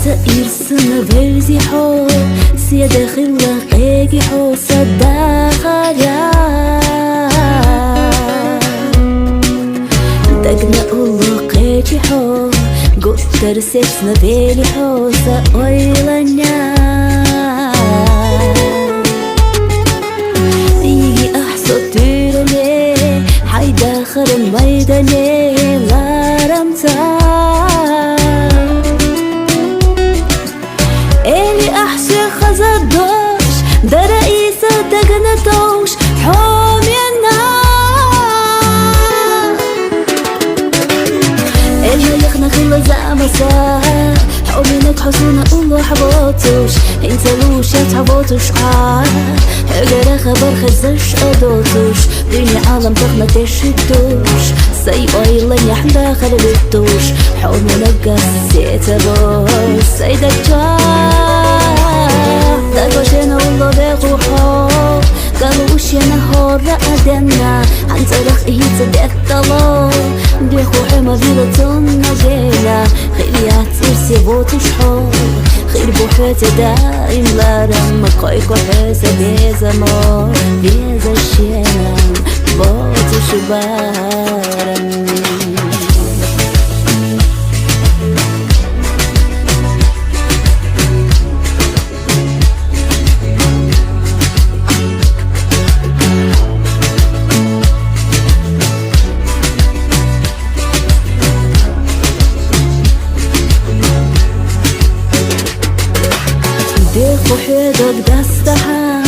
سئيرسن برزي حو سيادة خلا قيقي حو صداقايا دقنا الله قيقي حو قدر سيسنا بيلي حو سأويلانيا يجي أحسو تيرني حي داخل الميداني لا رمتا اللي أحشي خزدوش ده رئيسة دقنتوش حومي النار اللي يخنا كل زعمسا حومينك حسونا الله حبوتوش انت لوش يتحبوتوش اقرا خبر خزش ادوتوش دنيا عالم تخنا تشتوش سيباي لن يحنا خلبتوش حومينك قسيت بوش سيدك دقوشنا والله بيخوحو قالوش ينهور رأدنا عنترخ إيت ديتلو بيخوحي ما بيلتون نجينا خيريات إرسي بوتوش حو خير بوحيت دائم لارم قايكو حيسا بيزا مور بيزا الشينا بوتوش بارم ديخو حيدك دستها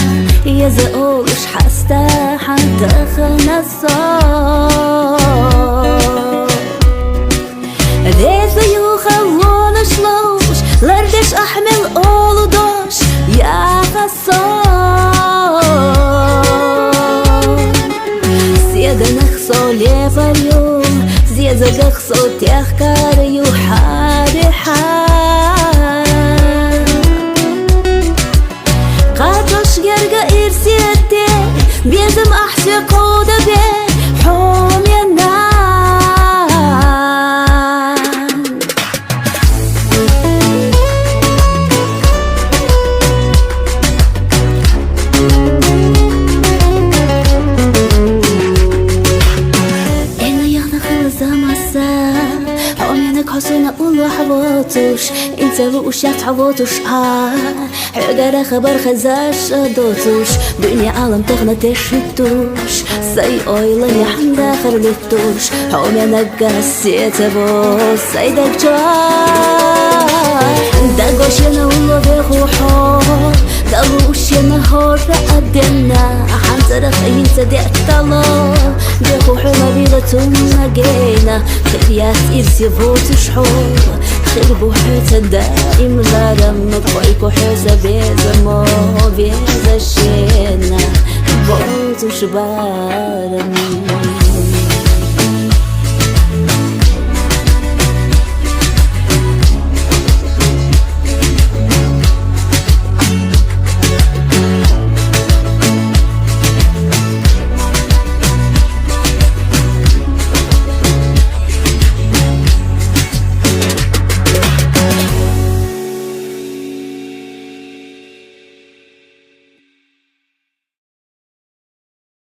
يزقوش حستها دخلنا الصوت ذيث يخلون شلوش لردش أحمل أولو دوش يا خصوت زيادة نخصو ليفا اليوم زيادة قخصو تيخكار يوحادي قاتوش يرقى إرسيتي بيزم أحشي قودة بي حومي النار إلا يغنى خلصة مسا حومينك حسونا الله حبوتوش انت لوش يتحبوتوش حقا خبر خزاش دوتوش دنيا عالم تغنى تشتوش سي اويلا يحن داخل لفتوش حومي نقا سيتبوس سيدك جوار داقوش ينا والله بيخوحو قالوش ينا هور رأدنا حنترخ انت ديتلو بيخوحو مبيلتون نقينا خيريات إرسي بوتوش حو خير بوحيت دائم لارم قويكو حيزة بيزا مو بيزا الشينا بوتوش بارم